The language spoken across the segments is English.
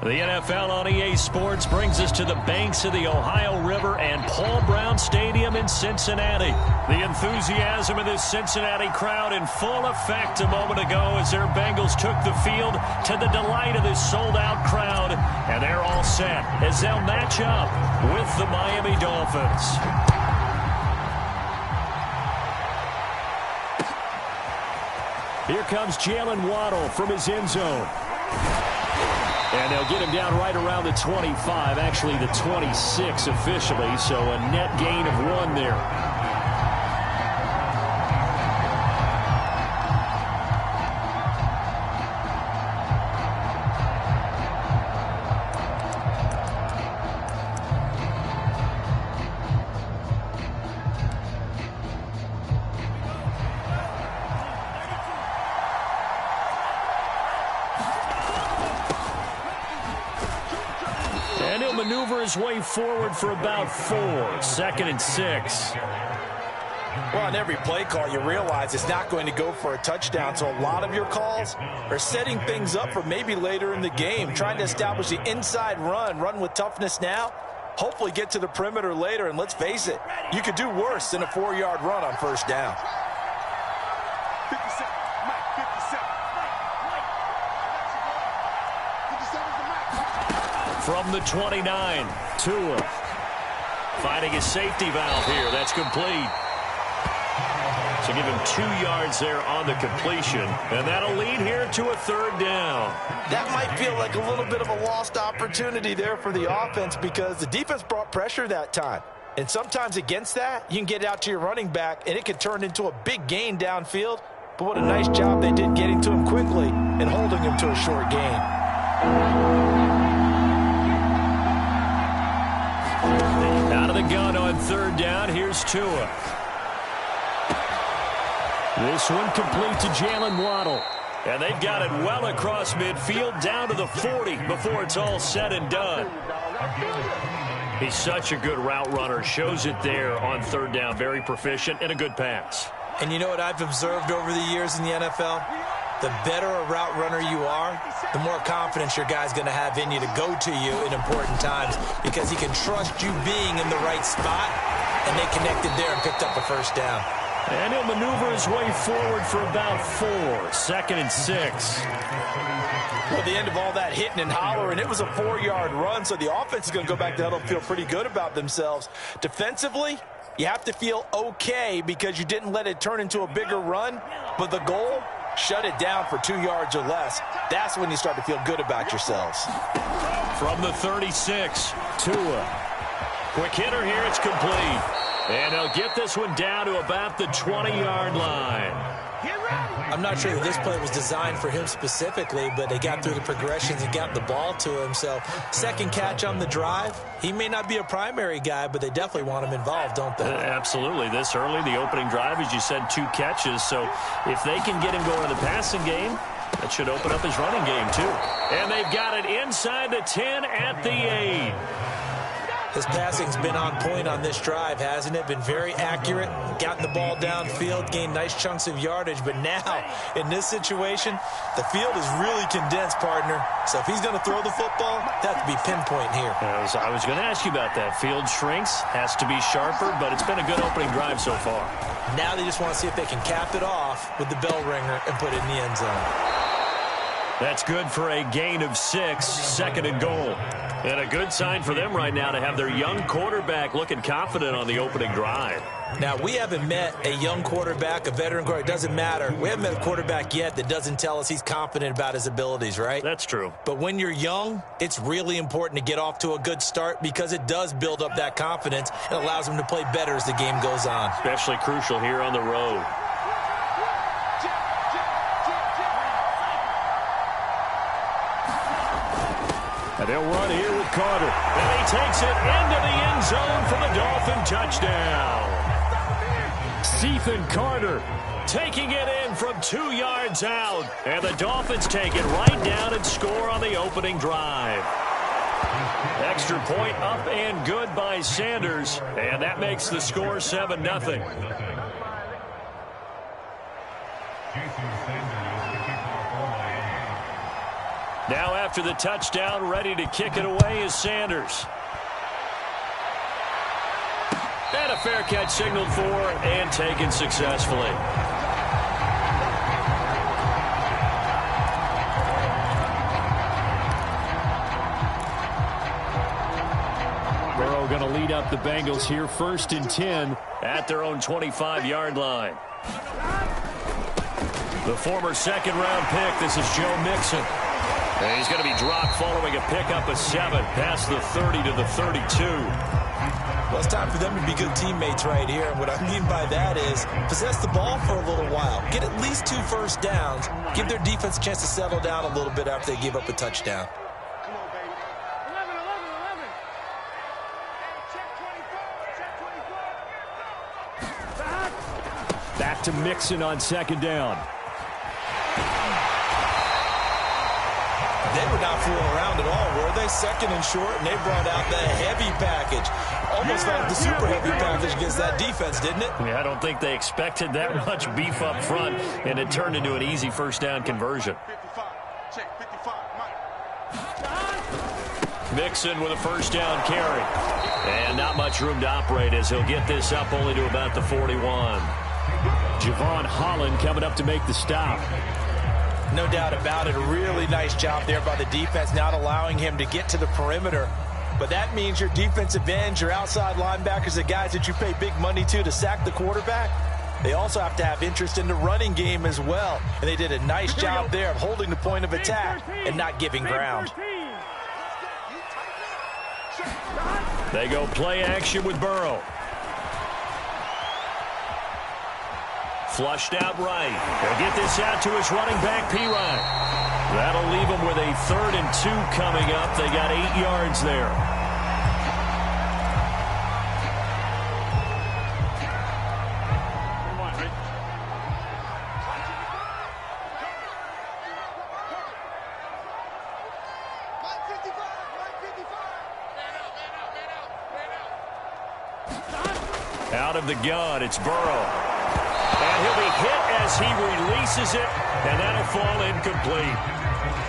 The NFL on EA Sports brings us to the banks of the Ohio River and Paul Brown Stadium in Cincinnati. The enthusiasm of this Cincinnati crowd in full effect a moment ago as their Bengals took the field to the delight of this sold-out crowd. And they're all set as they'll match up with the Miami Dolphins. Here comes Jalen Waddle from his end zone. And they'll get him down right around the 25, actually the 26 officially, so a net gain of 1 there. Maneuver his way forward for about 4. 2nd and 6. Well, on every play call, you realize it's not going to go for a touchdown, so a lot of your calls are setting things up for maybe later in the game, trying to establish the inside run with toughness now, hopefully get to the perimeter later, and let's face it, you could do worse than a 4-yard run on first down. From the 29, Tua finding his safety valve here. That's complete. So give him 2 yards there on the completion. And that'll lead here to a 3rd down. That might feel like a little bit of a lost opportunity there for the offense because the defense brought pressure that time. And sometimes against that, you can get out to your running back, and it could turn into a big gain downfield. But what a nice job they did getting to him quickly and holding him to a short gain. Out of the gun on 3rd down, here's Tua. This one complete to Jalen Waddle. And they've got it well across midfield down to the 40 before it's all said and done. He's such a good route runner. Shows it there on 3rd down. Very proficient and a good pass. And you know what I've observed over the years in the NFL? The better a route runner you are, the more confidence your guy's going to have in you to go to you in important times because he can trust you being in the right spot, and they connected there and picked up a 1st down. And he'll maneuver his way forward for about 4. 2nd and 6. Well, the end of all that hitting and hollering, it was a 4-yard run, so the offense is going to go back to huddle and feel pretty good about themselves. Defensively, you have to feel okay because you didn't let it turn into a bigger run, but the goal, shut it down for 2 yards or less. That's when you start to feel good about yourselves. From the 36, Tua. Quick hitter here, it's complete. And they'll get this one down to about the 20-yard line. I'm not sure that this play was designed for him specifically, but they got through the progressions and got the ball to him. So, 2nd catch on the drive. He may not be a primary guy, but they definitely want him involved, don't they? Absolutely. This early, the opening drive, as you said, 2 catches. So, if they can get him going in the passing game, that should open up his running game, too. And they've got it inside the 10 at the 8. His passing's been on point on this drive, hasn't it? Been very accurate, gotten the ball downfield, gained nice chunks of yardage. But now, in this situation, the field is really condensed, partner. So if he's going to throw the football, that has to be pinpoint here. I was going to ask you about that. Field shrinks, has to be sharper, but it's been a good opening drive so far. Now they just want to see if they can cap it off with the bell ringer and put it in the end zone. That's good for a gain of 6, 2nd and goal. And a good sign for them right now to have their young quarterback looking confident on the opening drive. Now, we haven't met a young quarterback, a veteran quarterback. It doesn't matter. We haven't met a quarterback yet that doesn't tell us he's confident about his abilities, right? That's true. But when you're young, it's really important to get off to a good start because it does build up that confidence and allows him to play better as the game goes on. Especially crucial here on the road. And they'll run here with Carter. And he takes it into the end zone for the Dolphin touchdown. Ethan Carter taking it in from 2 yards out. And the Dolphins take it right down and score on the opening drive. Extra point up and good by Sanders. And that makes the score 7-0. Now after the touchdown, ready to kick it away is Sanders. And a fair catch signaled for and taken successfully. Burrow going to lead up the Bengals here, 1st and 10 at their own 25-yard line. The former second-round pick, this is Joe Mixon. And he's going to be dropped following a pickup of 7 past the 30 to the 32. Well, it's time for them to be good teammates right here. And what I mean by that is possess the ball for a little while. Get at least 2 first downs. Give their defense a chance to settle down a little bit after they give up a touchdown. Come on, baby. 11, 11, 11. Check 24. Back to Mixon on 2nd down. They were not fooling around at all, were they? 2nd and short, and they brought out the heavy package. Almost like the super heavy package against that defense, didn't it? Yeah, I don't think they expected that much beef up front, and it turned into an easy first down conversion. 55. Check 55. Mike. Mixon with a first down carry. And not much room to operate as he'll get this up only to about the 41. Javon Holland coming up to make the stop. No doubt about it. A really nice job there by the defense, not allowing him to get to the perimeter. But that means your defensive ends, your outside linebackers, the guys that you pay big money to sack the quarterback, they also have to have interest in the running game as well. And they did a nice job there of holding the point of attack and not giving ground. They go play action with Burrow. Flushed out right. He'll get this out to his running back, Pirine. That'll leave him with a 3rd and 2 coming up. They got 8 yards there. Out of the gun, it's Burrow. And he'll be hit as he releases it, and that'll fall incomplete.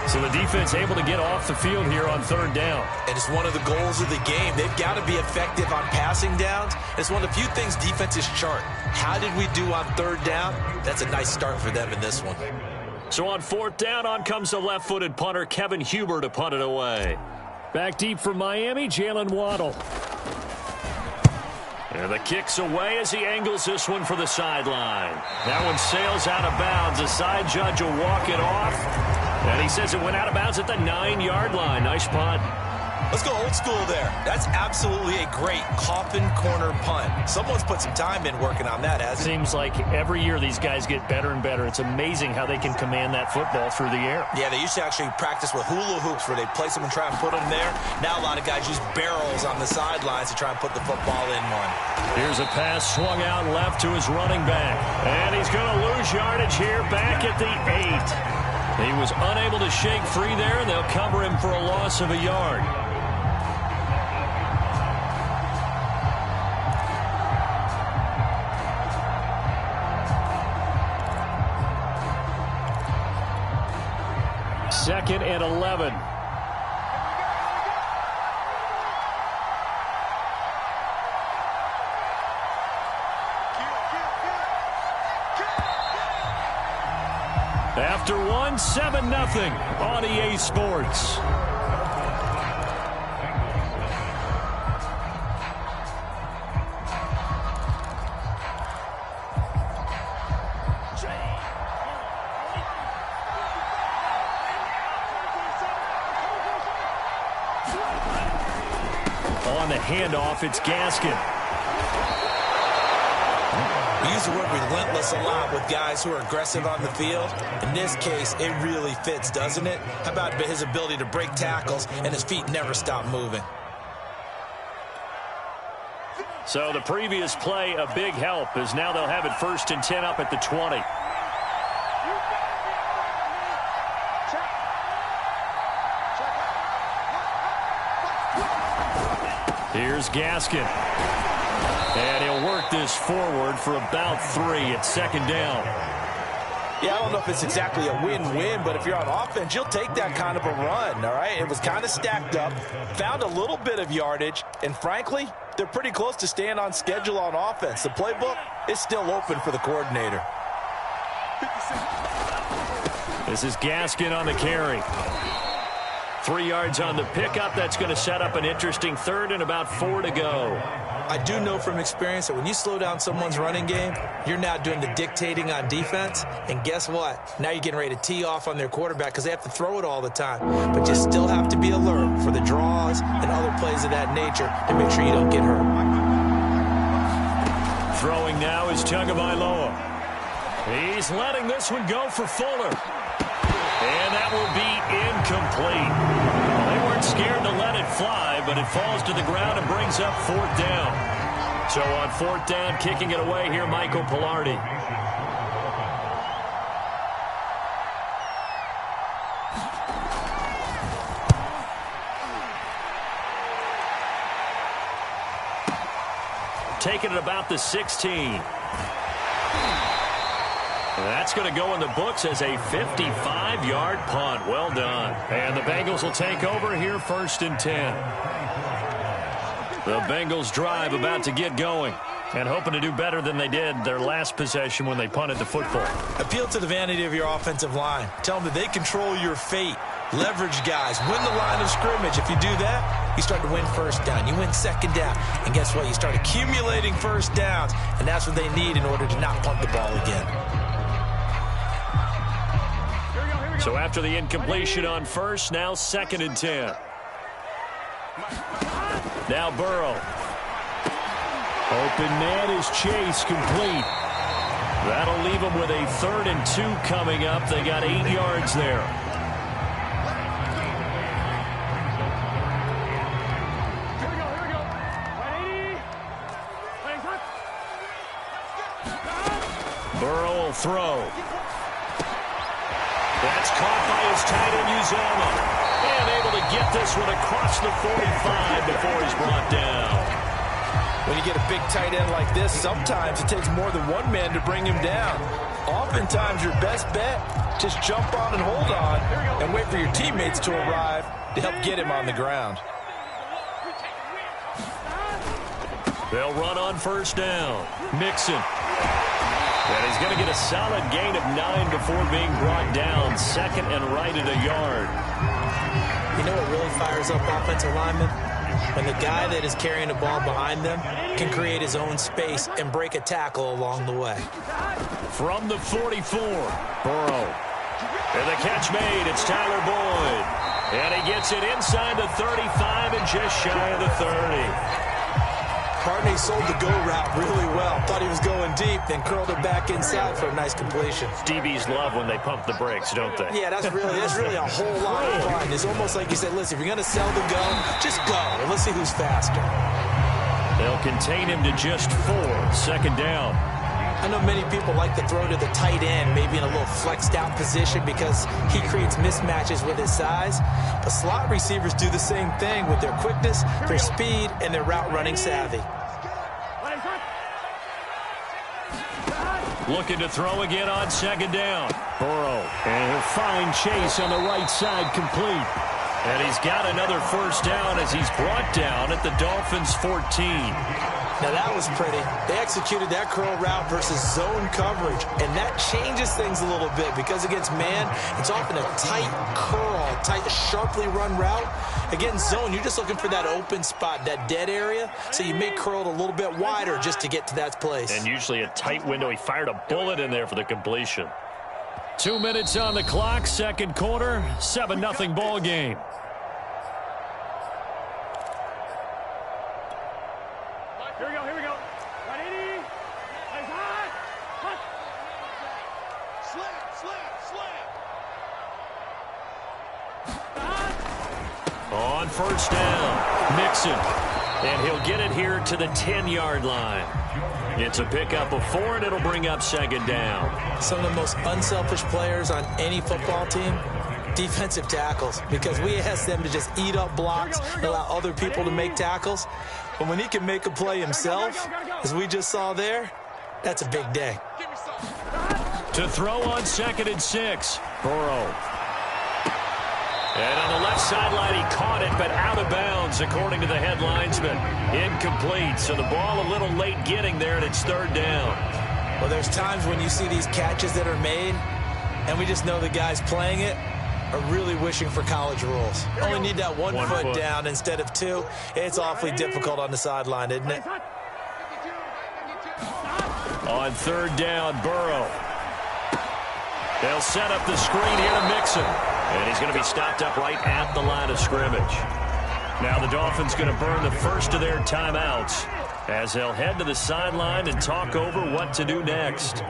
So the defense able to get off the field here on 3rd down. And it's one of the goals of the game. They've got to be effective on passing downs. It's one of the few things defenses chart. How did we do on 3rd down? That's a nice start for them in this one. So on 4th down, on comes the left-footed punter, Kevin Huber, to punt it away. Back deep for Miami, Jalen Waddle. And the kick's away as he angles this one for the sideline. That one sails out of bounds. The side judge will walk it off. And he says it went out of bounds at the 9-yard line. Nice punt. Let's go old school there. That's absolutely a great coffin corner punt. Someone's put some time in working on that, hasn't it? Seems like every year these guys get better and better. It's amazing how they can command that football through the air. Yeah, they used to actually practice with hula hoops where they place them and try and put them there. Now a lot of guys use barrels on the sidelines to try and put the football in one. Here's a pass swung out left to his running back. And he's going to lose yardage here back at the 8. He was unable to shake free there, and they'll cover him for a loss of a yard. Second and 11. After one, 7-0 on EA Sports. On the handoff, it's Gaskin. We use the word relentless a lot with guys who are aggressive on the field. In this case, it really fits, doesn't it? How about his ability to break tackles and his feet never stop moving? So the previous play, a big help, as now they'll have it 1st and 10 up at the 20. Here's Gaskin. And he'll work this forward for about 3 at 2nd down. Yeah, I don't know if it's exactly a win-win, but if you're on offense, you'll take that kind of a run, all right? It was kind of stacked up, found a little bit of yardage, and frankly, they're pretty close to staying on schedule on offense. The playbook is still open for the coordinator. This is Gaskin on the carry. 3 yards on the pickup. That's going to set up an interesting third and about 4 to go. I do know from experience that when you slow down someone's running game, you're now doing the dictating on defense. And guess what? Now you're getting ready to tee off on their quarterback because they have to throw it all the time. But you still have to be alert for the draws and other plays of that nature to make sure you don't get hurt. Throwing now is Tagovailoa. He's letting this one go for Fuller. And that will be incomplete. Well, they weren't scared to let it fly, but it falls to the ground and brings up 4th down. So on 4th down, kicking it away here, Michael Pilardi. Taking it about the 16. That's going to go in the books as a 55-yard punt. Well done. And the Bengals will take over here 1st and 10. The Bengals drive about to get going and hoping to do better than they did their last possession when they punted the football. Appeal to the vanity of your offensive line. Tell them that they control your fate. Leverage guys. Win the line of scrimmage. If you do that, you start to win 1st down. You win 2nd down. And guess what? You start accumulating 1st downs. And that's what they need in order to not punt the ball again. So after the incompletion on 1st, now 2nd and 10. Now Burrow. Open man is Chase, complete. That'll leave them with a 3rd and 2 coming up. They got 8 yards there. Burrow will throw. That's caught by his tight end, Uzomah. And able to get this one across the 45 before he's brought down. When you get a big tight end like this, sometimes it takes more than one man to bring him down. Oftentimes, your best bet, just jump on and hold on and wait for your teammates to arrive to help get him on the ground. They'll run on 1st down. Mixon. And he's going to get a solid gain of 9 before being brought down. 2nd and right at a yard. You know what really fires up offensive linemen? When the guy that is carrying the ball behind them can create his own space and break a tackle along the way. From the 44, Burrow. And the catch made. It's Tyler Boyd. And he gets it inside the 35 and just shy of the 30. Hartney sold the go route really well. Thought he was going deep, then curled it back inside for a nice completion. DBs love when they pump the brakes, don't they? Yeah, that's really a whole lot of fun. It's almost like you said, listen, if you're going to sell the go, just go, and let's see who's faster. They'll contain him to just 4. 2nd down. I know many people like to throw to the tight end, maybe in a little flexed out position because he creates mismatches with his size. But slot receivers do the same thing with their quickness, their speed, and their route running savvy. Looking to throw again on 2nd down. Burrow. And he'll find Chase on the right side, complete. And he's got another 1st down as he's brought down at the Dolphins' 14. Now that was pretty. They executed that curl route versus zone coverage, and that changes things a little bit because against man, it's often a tight curl, tight, sharply run route. Against zone, you're just looking for that open spot, that dead area, so you may curl it a little bit wider just to get to that place. And usually a tight window. He fired a bullet in there for the completion. 2 minutes on the clock, 2nd quarter, 7-0 ball game. Here we go. 180. High. Hut. Slam. On 1st down, Mixon. And he'll get it here to the 10-yard line. It's a pickup of 4, and it'll bring up 2nd down. Some of the most unselfish players on any football team, defensive tackles, because we ask them to just eat up blocks and allow other people to make tackles. But when he can make a play himself, as we just saw there, that's a big day. To throw on 2nd and 6. Burrow. And on the left sideline, he caught it, but out of bounds, according to the head linesman. Incomplete, so the ball a little late getting there, and it's 3rd down. Well, there's times when you see these catches that are made, and we just know the guys playing it are really wishing for college rules. Only need that one foot down instead of 2. It's awfully difficult on the sideline, isn't it? On 3rd down, Burrow. They'll set up the screen here to Mixon. And he's going to be stopped up right at the line of scrimmage. Now the Dolphins going to burn the first of their timeouts as they'll head to the sideline and talk over what to do next.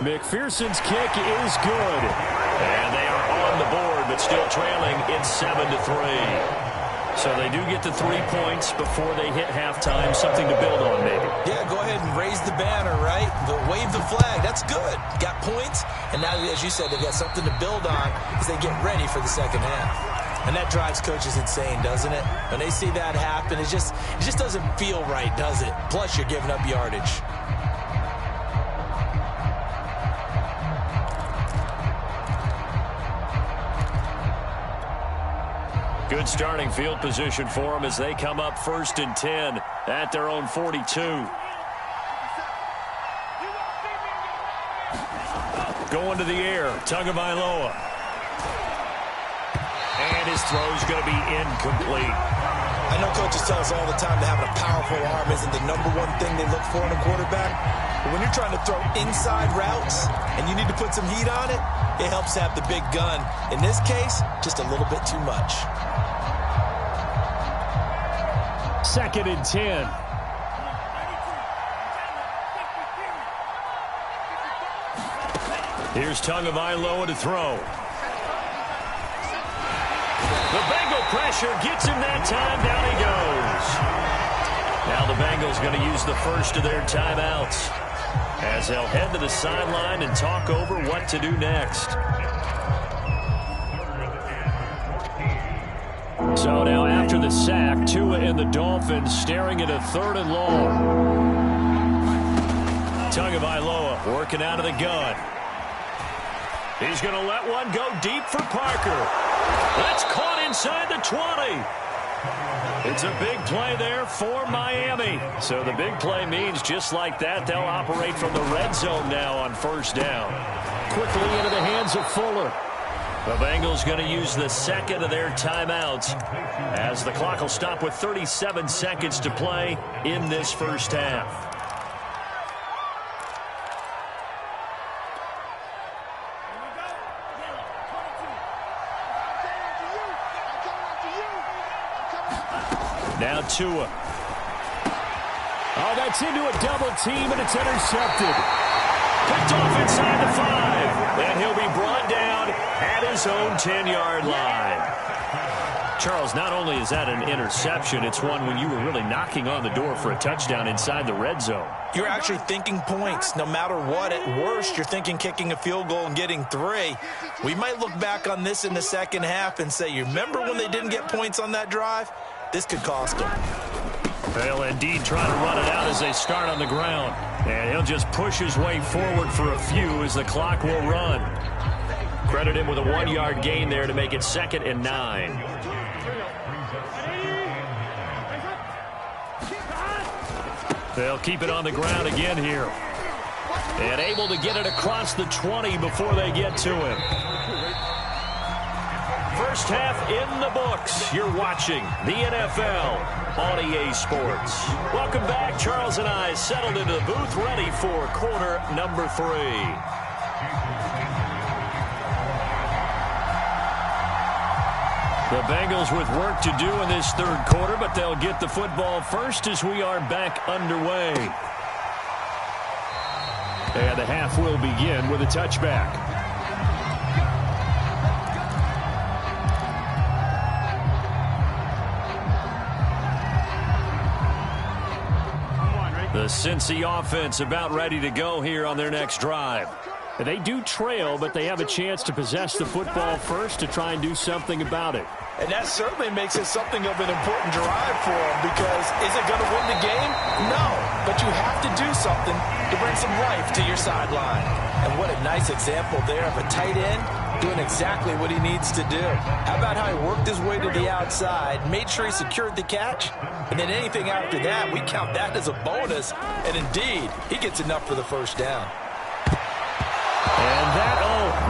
McPherson's kick is good. And they are on the board, but still trailing. It's 7-3. So they do get the 3 points before they hit halftime. Something to build on, maybe. Yeah, go ahead and raise the banner, right? Wave the flag. That's good. Got points. And now, as you said, they've got something to build on as they get ready for the second half. And that drives coaches insane, doesn't it? When they see that happen, it just doesn't feel right, does it? Plus, you're giving up yardage. Good starting field position for them as they come up 1st and 10 at their own 42. Going to the air, Tagovailoa. And his throw's going to be incomplete. I know coaches tell us all the time that having a powerful arm isn't the #1 thing they look for in a quarterback. But when you're trying to throw inside routes and you need to put some heat on it, it helps to have the big gun. In this case, just a little bit too much. 2nd and 10. Here's Tagovailoa to throw. The Bengal pressure gets him that time. Down he goes. Now the Bengals going to use the first of their timeouts as they'll head to the sideline and talk over what to do next. So now after the sack, Tua and the Dolphins staring at a 3rd and long. Tagovailoa working out of the gun. He's going to let one go deep for Parker. That's caught inside the 20. It's a big play there for Miami. So the big play means just like that, they'll operate from the red zone now on 1st down. Quickly into the hands of Fuller. The Bengals going to use the 2nd of their timeouts as the clock will stop with 37 seconds to play in this 1st half. Now Tua. Oh, that's into a double team, and it's intercepted. Picked off inside the 5. And he'll be brought down at his own 10-yard line. Charles, not only is that an interception, it's one when you were really knocking on the door for a touchdown inside the red zone. You're actually thinking points. No matter what, at worst, you're thinking kicking a field goal and getting 3. We might look back on this in the second half and say, you remember when they didn't get points on that drive? This could cost them. They'll indeed try to run it out as they start on the ground. And he'll just push his way forward for a few as the clock will run. Credit him with a 1-yard gain there to make it 2nd and 9. They'll keep it on the ground again here. And able to get it across the 20 before they get to him. First half in the books. You're watching the NFL on EA Sports. Welcome back. Charles and I settled into the booth ready for quarter number 3. The Bengals with work to do in this 3rd quarter, but they'll get the football first as we are back underway. And the half will begin with a touchback. The Cincy offense about ready to go here on their next drive. They do trail, but they have a chance to possess the football first to try and do something about it. And that certainly makes it something of an important drive for them, because is it going to win the game? No. but you have to do something to bring some life to your sideline. And what a nice example there of a tight end doing exactly what he needs to do. How about how he worked his way to the outside, made sure he secured the catch, and then anything after that, we count that as a bonus. And indeed, he gets enough for the first down. And that,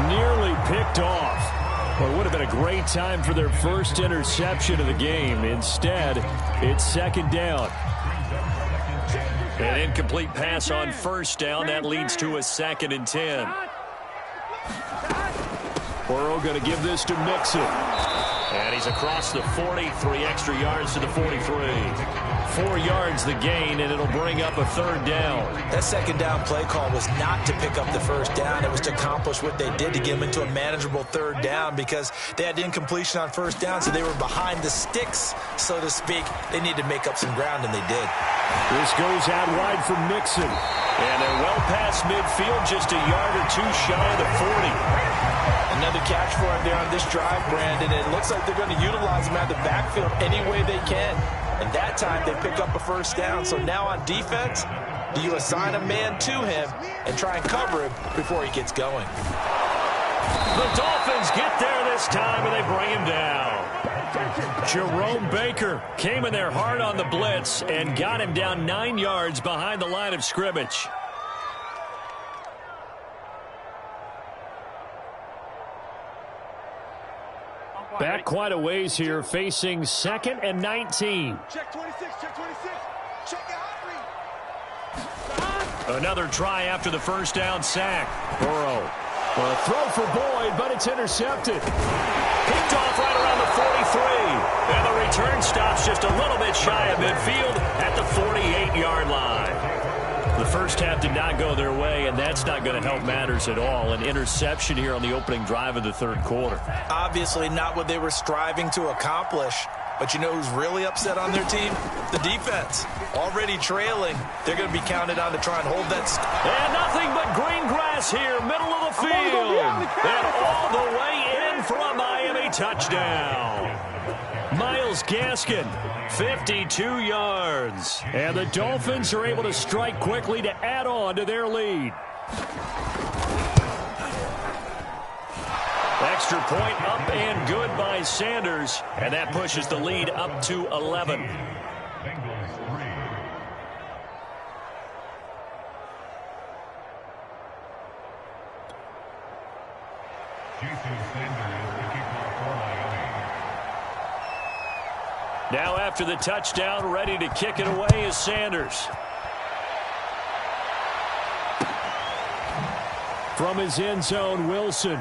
nearly picked off. Well, it would have been a great time for their first interception of the game. Instead, it's second down. An incomplete pass on first down. That leads to a 2nd and 10. Burrow going to give this to Mixon. And he's across the 40, 3 extra yards to the 43. 4 yards the gain, and it'll bring up a 3rd down. That second down play call was not to pick up the first down. It was to accomplish what they did to get them into a manageable 3rd down because they had incompletion on first down, so they were behind the sticks, so to speak. They needed to make up some ground, and they did. This goes out wide for Mixon. And they're well past midfield, just a yard or two shy of the 40. Another catch for him there on this drive, Brandon. It looks like they're going to utilize him out of the backfield any way they can. And that time they pick up a first down. So now on defense, do you assign a man to him and try and cover him before he gets going? The Dolphins get there this time, and they bring him down. Jerome Baker came in there hard on the blitz and got him down 9 yards behind the line of scrimmage. Back quite a ways here, facing 2nd and 19. Check 26, check 26. Check it out. Another try after the first down sack. Burrow. A throw for Boyd, but it's intercepted. Picked off right around the 43. And the return stops just a little bit shy of midfield at the 48-yard line. The first half did not go their way, and that's not going to help matters at all. An interception here on the opening drive of the 3rd quarter. Obviously not what they were striving to accomplish. But you know who's really upset on their team? The defense. Already trailing. They're going to be counted on to try and hold that. And nothing but green grass here, middle of the field. And all the way in for a Miami touchdown. Myles Gaskin, 52 yards. And the Dolphins are able to strike quickly to add on to their lead. Extra point up and good by Sanders. And that pushes the lead up to 11. Now after the touchdown, ready to kick it away is Sanders. From his end zone, Wilson.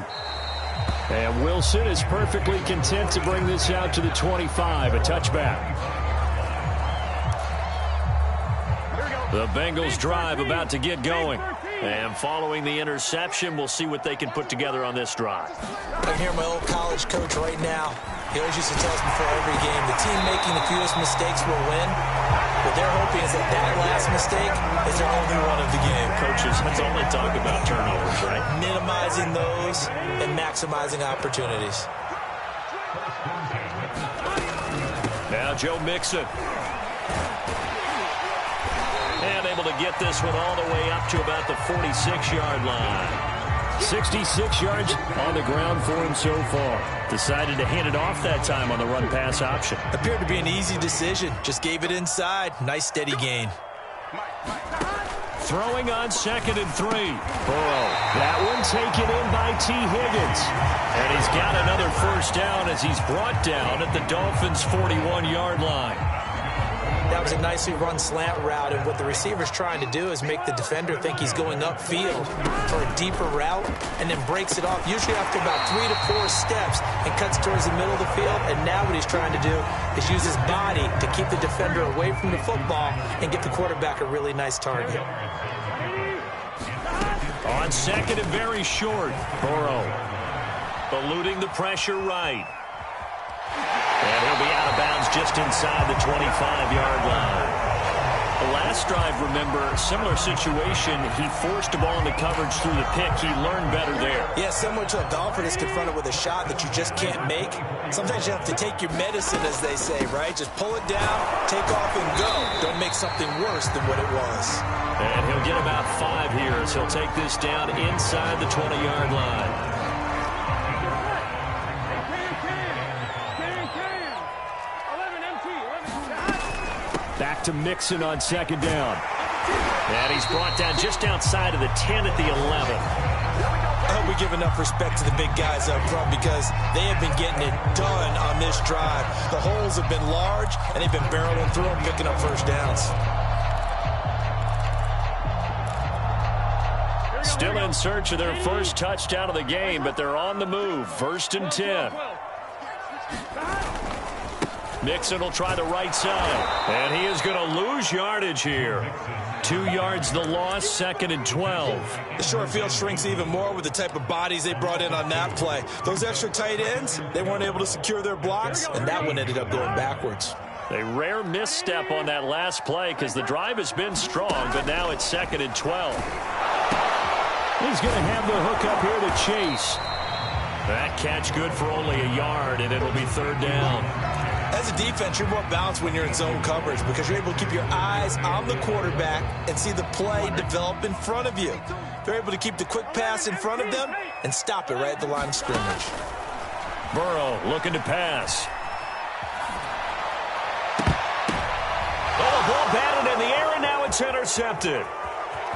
And Wilson is perfectly content to bring this out to the 25, a touchback. The Bengals drive about to get going. And following the interception, we'll see what they can put together on this drive. I can hear my old college coach right now. He always used to tell us before every game, the team making the fewest mistakes will win. What they're hoping is that that last mistake is their only one of the game. Coaches, that's all they talk about, turnovers, right? Minimizing those and maximizing opportunities. Now Joe Mixon. And able to get this one all the way up to about the 46-yard line. 66 yards on the ground for him so far. Decided to hand it off that time on the run-pass option. Appeared to be an easy decision. Just gave it inside. Nice steady gain. Throwing on 2nd and 3. Burrow. That one taken in by T. Higgins. And he's got another first down as he's brought down at the Dolphins' 41-yard line. That was a nicely run slant route, and what the receiver's trying to do is make the defender think he's going upfield for a deeper route and then breaks it off, usually after about 3 to 4 steps, and cuts towards the middle of the field. And now what he's trying to do is use his body to keep the defender away from the football and get the quarterback a really nice target. On 2nd and very short, Burrow eluding the pressure right. And he'll be out of bounds just inside the 25-yard line. last drive, remember, similar situation. He forced the ball into coverage through the pick. He learned better there. Yeah, similar to a golfer that's confronted with a shot that you just can't make. Sometimes you have to take your medicine, as they say, right? Just pull it down, take off, and go. Don't make something worse than what it was. And he'll get about 5 here as he'll take this down inside the 20-yard line. Back to Mixon on second down. And he's brought down just outside of the 10 at the 11. I hope we give enough respect to the big guys up front because they have been getting it done on this drive. The holes have been large, and they've been barreling through them, picking up first downs. Still in search of their first touchdown of the game, but they're on the move. 1st and 10. Mixon will try the right side, and he is going to lose yardage here. 2 yards the loss, 2nd and 12. The short field shrinks even more with the type of bodies they brought in on that play. Those extra tight ends, they weren't able to secure their blocks, and that one ended up going backwards. A rare misstep on that last play because the drive has been strong, but now it's 2nd and 12. He's going to have the hook up here to Chase. That catch good for only a yard, and it'll be 3rd down. As a defense, you're more balanced when you're in zone coverage because you're able to keep your eyes on the quarterback and see the play develop in front of you. They're able to keep the quick pass in front of them and stop it right at the line of scrimmage. Burrow looking to pass. Oh, the ball batted in the air, and now it's intercepted.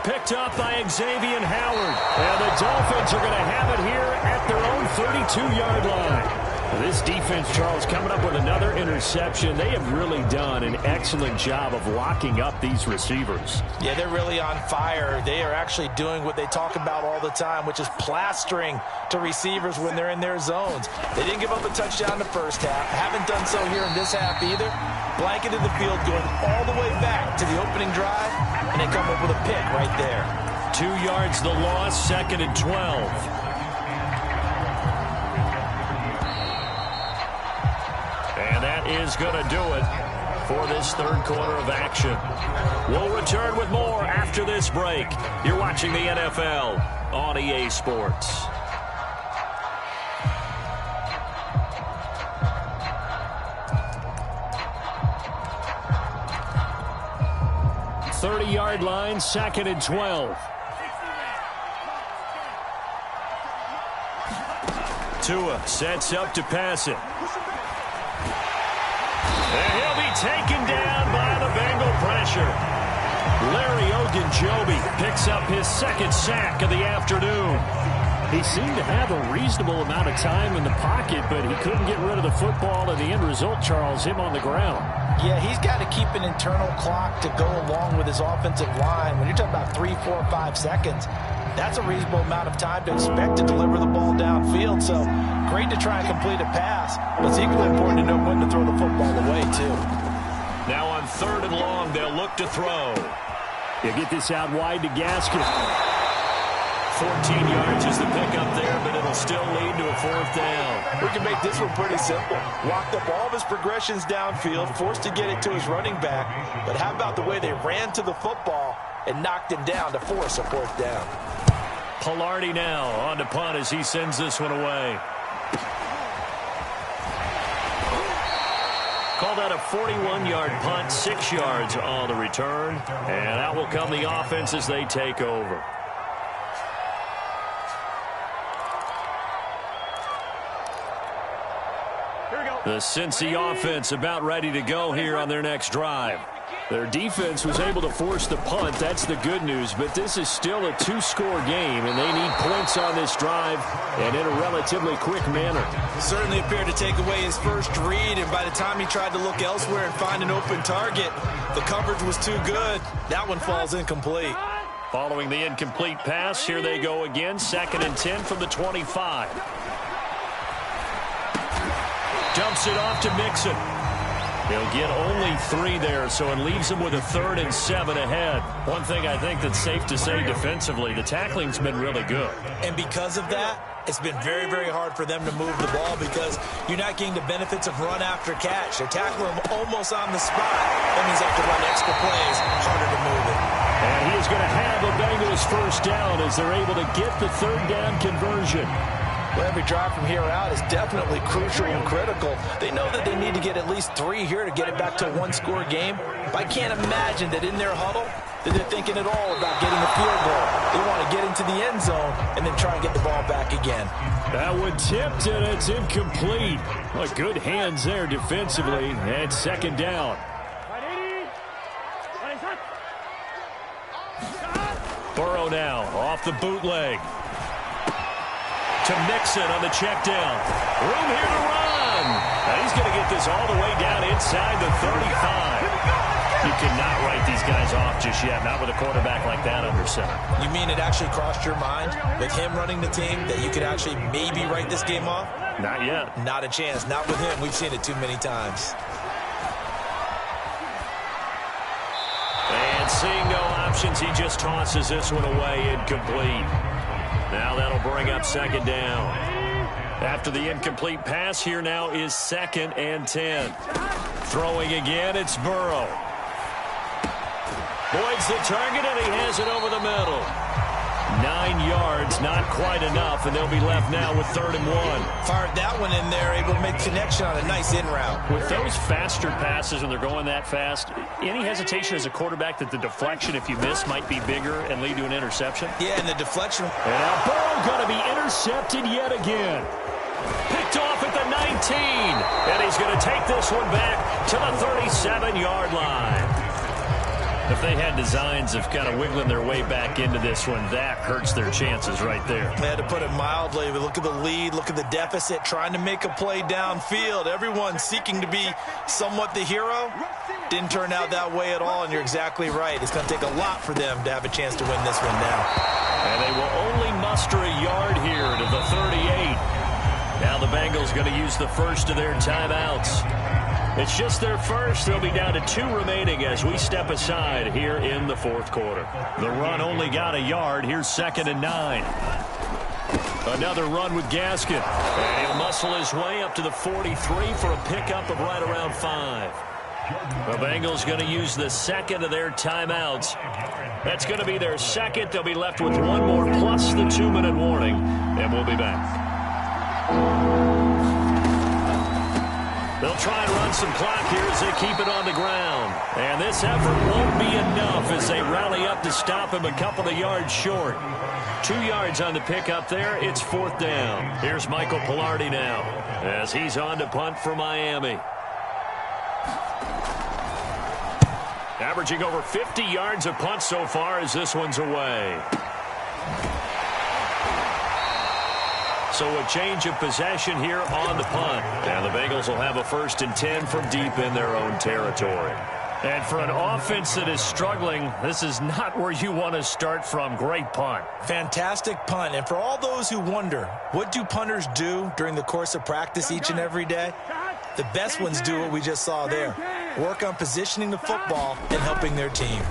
Picked up by Xavier Howard. And the Dolphins are going to have it here at their own 32-yard line. This defense, Charles, coming up with another interception. They have really done an excellent job of locking up these receivers. Yeah, they're really on fire. They are actually doing what they talk about all the time, which is plastering to receivers when they're in their zones. They didn't give up a touchdown in the first half. Haven't done so here in this half either. Blanketed the field going all the way back to the opening drive, and they come up with a pick right there. 2 yards the loss, 2nd and 12. And that is going to do it for this 3rd quarter of action. We'll return with more after this break. You're watching the NFL on EA Sports. Thirty-yard line, 2nd and 12. Tua sets up to pass it. And he'll be taken down by the Bengal pressure. Larry Ogunjobi picks up his 2nd sack of the afternoon. He seemed to have a reasonable amount of time in the pocket, but he couldn't get rid of the football, and the end result, Charles, him on the ground. Yeah, he's got to keep an internal clock to go along with his offensive line. When you're talking about 3, 4, 5 seconds, that's a reasonable amount of time to expect to deliver the ball downfield. So great to try and complete a pass, but it's equally important to know when to throw the football away, too. Now on 3rd and long, they'll look to throw. He'll get this out wide to Gaskin. 14 yards is the pickup there, but it'll still lead to a 4th down. We can make this one pretty simple. Walked up all of his progressions downfield, forced to get it to his running back. But how about the way they ran to the football and knocked him down to force a 4th down? Pilardi now on to punt as he sends this one away. Called out a 41-yard punt, 6 yards on the return. And out will come the offense as they take over. The Cincy offense about ready to go here on their next drive. Their defense was able to force the punt. That's the good news. But this is still a 2-score game, and they need points on this drive and in a relatively quick manner. Certainly appeared to take away his first read, and by the time he tried to look elsewhere and find an open target, the coverage was too good. That one falls incomplete. Following the incomplete pass, here they go again. 2nd and 10 from the 25. Dumps it off to Mixon. He'll get only 3 there, so it leaves him with a 3rd and 7 ahead. One thing I think that's safe to say defensively, the tackling's been really good. And because of that, it's been very, very hard for them to move the ball because you're not getting the benefits of run after catch. They're tackling him almost on the spot, That means they have to run extra plays, harder to move it. And he is going to have the Bengals first down as they're able to get the third down conversion. Well, every drive from here out is definitely crucial and critical. They know that they need to get at least 3 here to get it back to a one-score game. But I can't imagine that in their huddle that they're thinking at all about getting a field goal. They want to get into the end zone and then try and get the ball back again. That one tipped, and it's incomplete. Well, good hands there defensively, and second down. Burrow now off the bootleg. To Mixon on the check down. Room here to run. And he's going to get this all the way down inside the 35. You cannot write these guys off just yet, not with a quarterback like that under center. You mean it actually crossed your mind with him running the team that you could actually maybe write this game off? Not yet. Not a chance. Not with him. We've seen it too many times. And seeing no options, he just tosses this one away, incomplete. Now that'll bring up second down. After the incomplete pass, here now is 2nd and 10. Throwing again, it's Burrow. Boyd's the target, and he has it over the middle. 9 yards, not quite enough, and they'll be left now with 3rd and 1. Fired that one in there, able to make connection on a nice in route. With those faster passes when they're going that fast, any hesitation as a quarterback that the deflection, if you miss, might be bigger and lead to an interception? Yeah, and the deflection. And now Burrow going to be intercepted yet again. Picked off at the 19, and he's going to take this one back to the 37-yard line. If they had designs of kind of wiggling their way back into this one, that hurts their chances right there. They had to put it mildly. But look at the lead, look at the deficit, trying to make a play downfield. Everyone seeking to be somewhat the hero. Didn't turn out that way at all, and you're exactly right. It's going to take a lot for them to have a chance to win this one now. And they will only muster a yard here to the 38. Now the Bengals going to use the first of their timeouts. It's just their first. They'll be down to 2 remaining as we step aside here in the 4th quarter. The run only got a yard. Here's 2nd and 9. Another run with Gaskin. And he'll muscle his way up to the 43 for a pickup of right around 5. The Bengals going to use the 2nd of their timeouts. That's going to be their 2nd. They'll be left with 1 more plus the 2-minute warning. And we'll be back. They'll try and run some clock here as they keep it on the ground. And this effort won't be enough as they rally up to stop him a couple of yards short. 2 yards on the pickup there. It's 4th down. Here's Michael Pilardi now as he's on to punt for Miami. Averaging over 50 yards a punt so far as this one's away. So a change of possession here on the punt. And the Bengals will have a 1st and 10 from deep in their own territory. And for an offense that is struggling, this is not where you want to start from. Great punt. Fantastic punt. And for all those who wonder, what do punters do during the course of practice each and every day? The best ones do what we just saw there. Work on positioning the football and helping their team.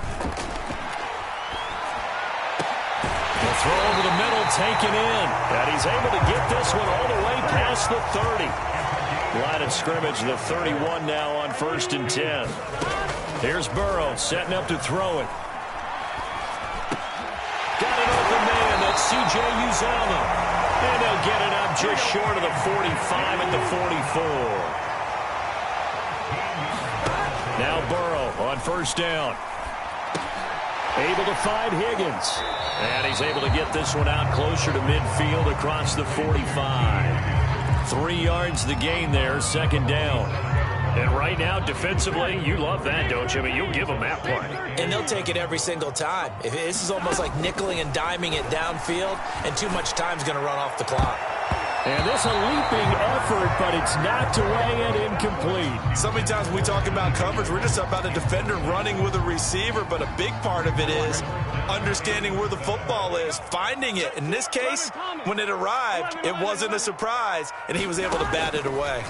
The throw over the middle taken in. And he's able to get this one all the way past the 30. Line of scrimmage, the 31 now on 1st and 10. Here's Burrow setting up to throw it. Got an open man. That's C.J. Uzomah. And they'll get it up just short of the 45 at the 44. Now Burrow on 1st down. Able to find Higgins. And he's able to get this one out closer to midfield across the 45. 3 yards the gain there, 2nd down. And right now, defensively, you love that, don't you? I mean, you'll give them that play. And they'll take it every single time. This is almost like nickeling and diming it downfield, and too much time's going to run off the clock. And this a leaping effort, but it's knocked away and incomplete. So many times when we talk about coverage, we're just about a defender running with a receiver, but a big part of it is understanding where the football is, finding it. In this case, when it arrived, it wasn't a surprise, and he was able to bat it away.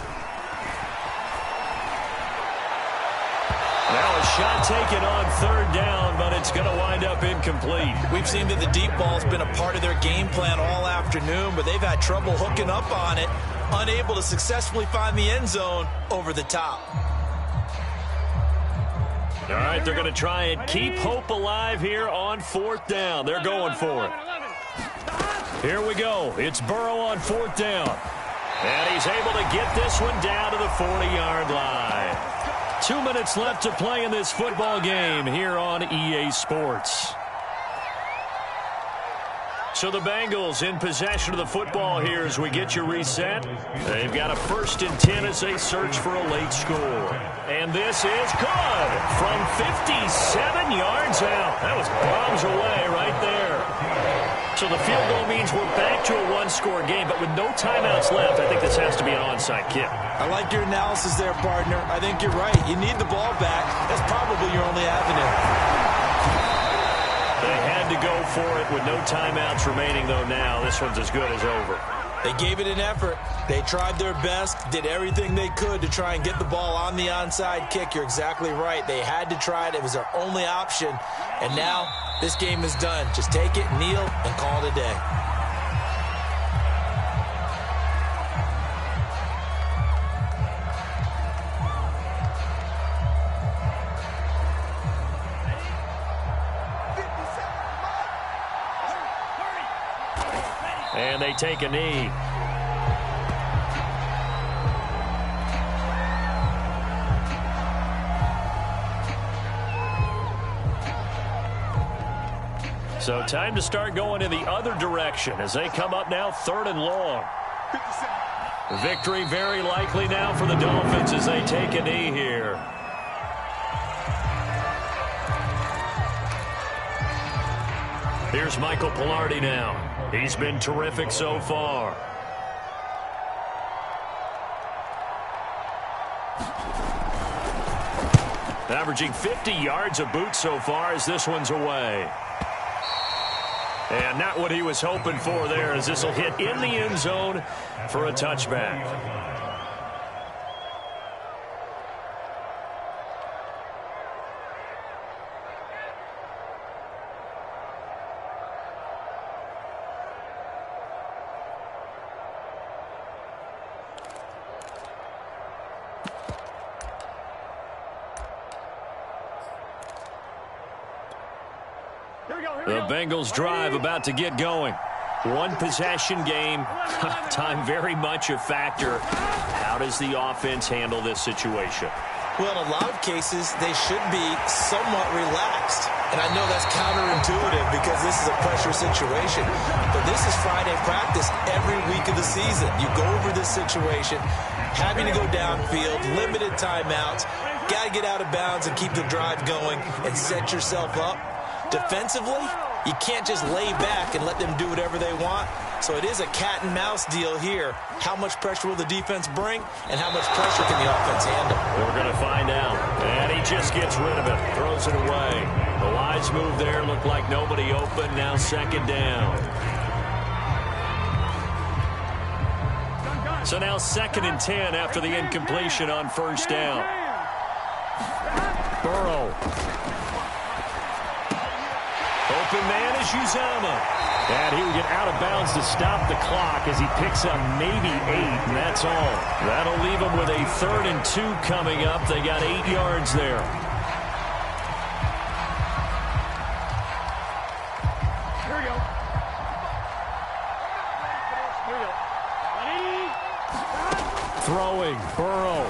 Now a shot taken on 3rd down, but it's going to wind up incomplete. We've seen that the deep ball's been a part of their game plan all afternoon, but they've had trouble hooking up on it, unable to successfully find the end zone over the top. All right, they're going to try and keep hope alive here on 4th down. They're going for it. Here we go. It's Burrow on 4th down. And he's able to get this one down to the 40-yard line. 2 minutes left to play in this football game here on EA Sports. So the Bengals in possession of the football here as we get you reset. They've got a 1st and 10 as they search for a late score. And this is good from 57 yards out. That was bombs away right there. So the field goal means we're back to a 1-score game, but with no timeouts left, I think this has to be an onside kick. I like your analysis there, partner. I think you're right. You need the ball back. That's probably your only avenue. They had to go for it with no timeouts remaining, though, now. This one's as good as over. They gave it an effort. They tried their best, did everything they could to try and get the ball on the onside kick. You're exactly right. They had to try it. It was their only option. And now this game is done. Just take it, kneel, and call it a day. And they take a knee. So time to start going in the other direction as they come up now 3rd and long. Victory very likely now for the Dolphins as they take a knee here. Here's Michael Pilardi now. He's been terrific so far. Averaging 50 yards a boot so far as this one's away. And not what he was hoping for there as this will hit in the end zone for a touchback. The Bengals drive about to get going. 1-possession game. Time very much a factor. How does the offense handle this situation? Well, in a lot of cases, they should be somewhat relaxed. And I know that's counterintuitive because this is a pressure situation. But this is Friday practice every week of the season. You go over this situation, having to go downfield, limited timeouts, got to get out of bounds and keep the drive going and set yourself up. Defensively, you can't just lay back and let them do whatever they want. So it is a cat and mouse deal here. How much pressure will the defense bring and how much pressure can the offense handle? We're going to find out. And he just gets rid of it, throws it away. The wise move there, looked like nobody open. Now 2nd down. So now 2nd and 10 after the incompletion on 1st down. Burrow. Open man is Uzama. And he will get out of bounds to stop the clock as he picks up maybe 8, and that's all. That'll leave him with a 3rd and 2 coming up. They got 8 yards there. Here we go. Throwing, Burrow.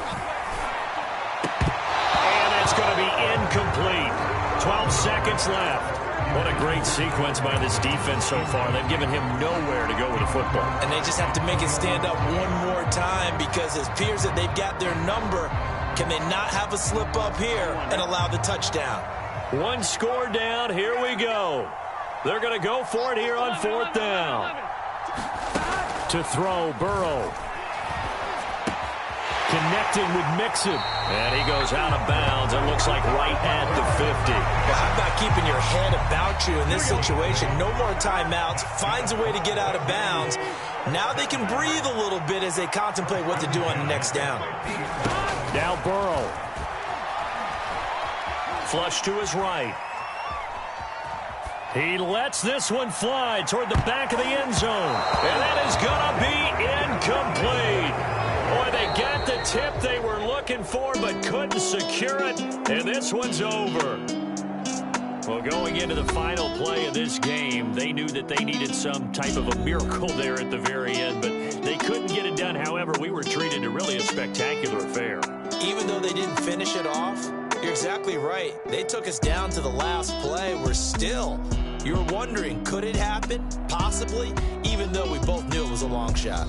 And it's going to be incomplete. 12 seconds left. What a great sequence by this defense so far. They've given him nowhere to go with the football. And they just have to make it stand up one more time because it appears that they've got their number. Can they not have a slip up here and allow the touchdown? 1 score down. Here we go. They're going to go for it here on 4th down. To throw, Burrow. Connecting with Mixon. And he goes out of bounds. It looks like right at the 50. Well, how about keeping your head about you in this situation? No more timeouts. Finds a way to get out of bounds. Now they can breathe a little bit as they contemplate what to do on the next down. Now Burrow. Flush to his right. He lets this one fly toward the back of the end zone. And that is going to be incomplete. Boy, they got the tip they were looking for but couldn't secure it, and this one's over. Well, going into the final play of this game, they knew that they needed some type of a miracle there at the very end, but they couldn't get it done. However, we were treated to really a spectacular affair. Even though they didn't finish it off, you're exactly right. They took us down to the last play. We're still, you're wondering, could it happen? Possibly, even though we both knew it was a long shot.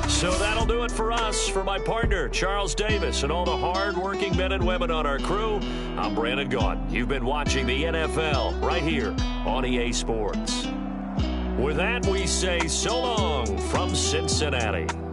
So that'll do it for us. For my partner, Charles Davis, and all the hard-working men and women on our crew, I'm Brandon Gaudin. You've been watching the NFL right here on EA Sports. With that, we say so long from Cincinnati.